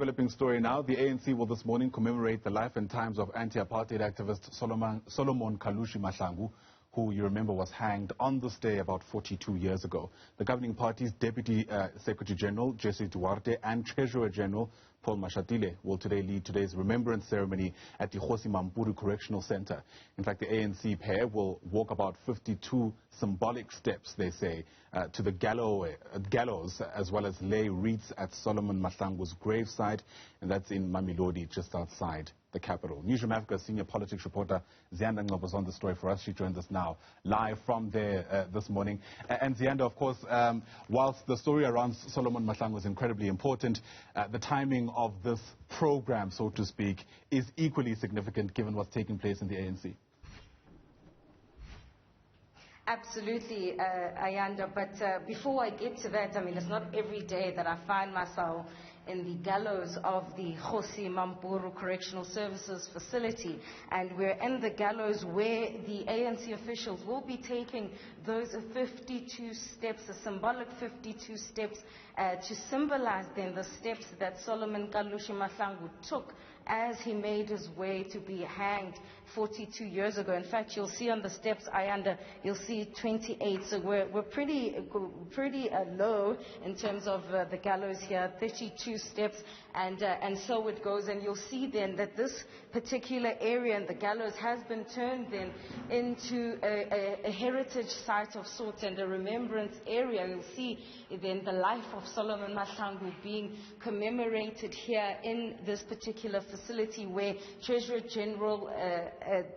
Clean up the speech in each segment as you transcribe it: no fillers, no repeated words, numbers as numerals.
Developing story now. The ANC will this morning commemorate the life and times of anti-apartheid activist Solomon Kalushi Mahlangu, who you remember was hanged on this day about 42 years ago. The governing party's Deputy Secretary General, Jessie Duarte, and Treasurer General, Paul Mashatile, will today lead today's remembrance ceremony at the Kgosi Mampuru Correctional Centre. In fact, the ANC pair will walk about 52 symbolic steps, they say, to the gallows, as well as lay wreaths at Solomon Mahlangu's gravesite, and that's in Mamelodi, just outside the capital. Newzroom Afrika senior politics reporter Ziyanda Ngcobo is on the story for us. She joins us now live from there this morning. And Ziyanda, of course, whilst the story around Solomon Mahlangu is incredibly important, the timing of this program, so to speak, is equally significant given what's taking place in the ANC. Absolutely, Ayanda, but before I get to that, I mean, it's not every day that I find myself in the gallows of the Kgosi Mampuru Correctional Services facility, and we're in the gallows where the ANC officials will be taking those 52 steps, a symbolic 52 steps, to symbolize then the steps that Solomon Kalushi Mahlangu took as he made his way to be hanged 42 years ago. In fact, you'll see on the steps, Ayanda, you'll see 28. So we're pretty low in terms of the gallows here, 32 steps, and so it goes. And you'll see then that this particular area and the gallows has been turned then into a heritage site of sorts and a remembrance area. You'll see then the life of Solomon Mahlangu being commemorated here in this particular facility where Treasurer General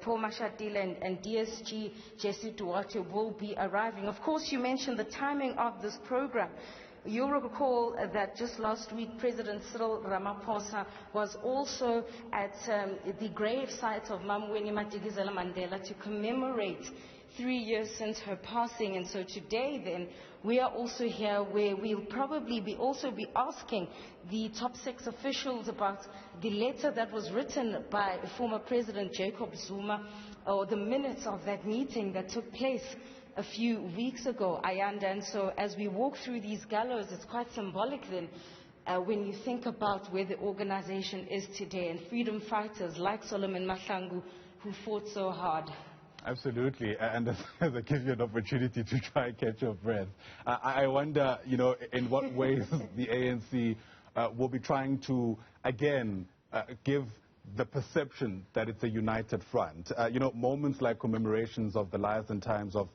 Paul Mashatile and DSG Jessie Duarte will be arriving. Of course, you mentioned the timing of this program. You'll recall that just last week, President Cyril Ramaphosa was also at the grave site of Mamweni Madikizela Mandela to commemorate 3 years since her passing. And so today then, we are also here where we'll probably be asking the top 6 officials about the letter that was written by former President Jacob Zuma, or the minutes of that meeting that took place a few weeks ago, Ayanda. And so as we walk through these gallows, it's quite symbolic then when you think about where the organization is today and freedom fighters like Solomon Mahlangu who fought so hard. Absolutely, and as I give you an opportunity to try and catch your breath, I wonder, in what ways the ANC will be trying to, again, give the perception that it's a united front. Moments like commemorations of the lives and times of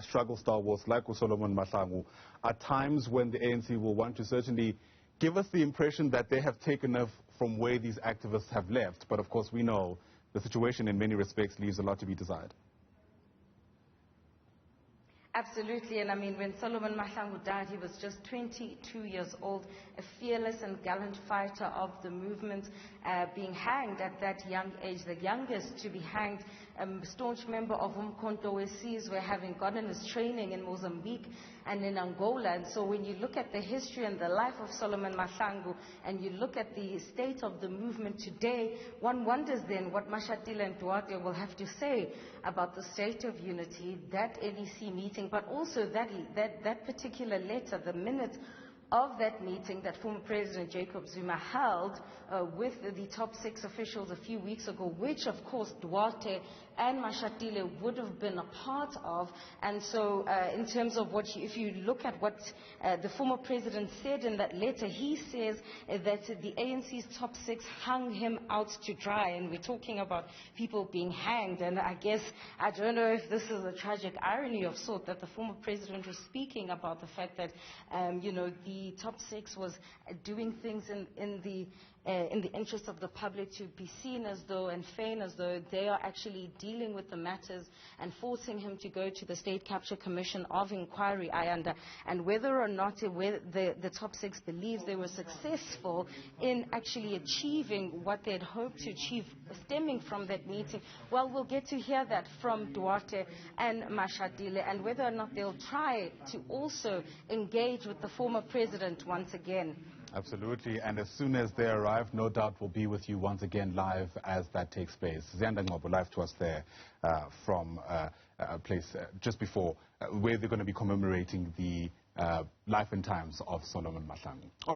struggle stalwarts like Solomon Mahlangu are times when the ANC will want to certainly give us the impression that they have taken off from where these activists have left. But of course, we know the situation in many respects leaves a lot to be desired. Absolutely, and I mean, when Solomon Mahlangu died, he was just 22 years old, a fearless and gallant fighter of the movement, being hanged at that young age, the youngest to be hanged, a staunch member of Umkhonto weSizwe, having gotten his training in Mozambique and in Angola. And so when you look at the history and the life of Solomon Mahlangu, and you look at the state of the movement today, one wonders then what Mashatile and Duarte will have to say about the state of unity, that NEC meeting, but also that particular letter, the minute of that meeting that former President Jacob Zuma held with the top 6 officials a few weeks ago, which of course Duarte and Mashatile would have been a part of. And so in terms of if you look at what the former president said in that letter, he says that the ANC's top 6 hung him out to dry, and we're talking about people being hanged. And I guess, I don't know if this is a tragic irony of sort that the former president was speaking about the fact that the top 6 was doing things in the interest of the public to be seen as though and feign as though they are actually dealing with the matters and forcing him to go to the State Capture Commission of Inquiry, Ayanda. And whether or not the top 6 believes they were successful in actually achieving what they'd hoped to achieve stemming from that meeting, well, we'll get to hear that from Duarte and Mashatile, and whether or not they'll try to also engage with the former president once again. Absolutely, and as soon as they arrive, no doubt we'll be with you once again live as that takes place. Ziyanda Ngcobo, live to us there from a place just before where they're going to be commemorating the life and times of Solomon Mahlangu.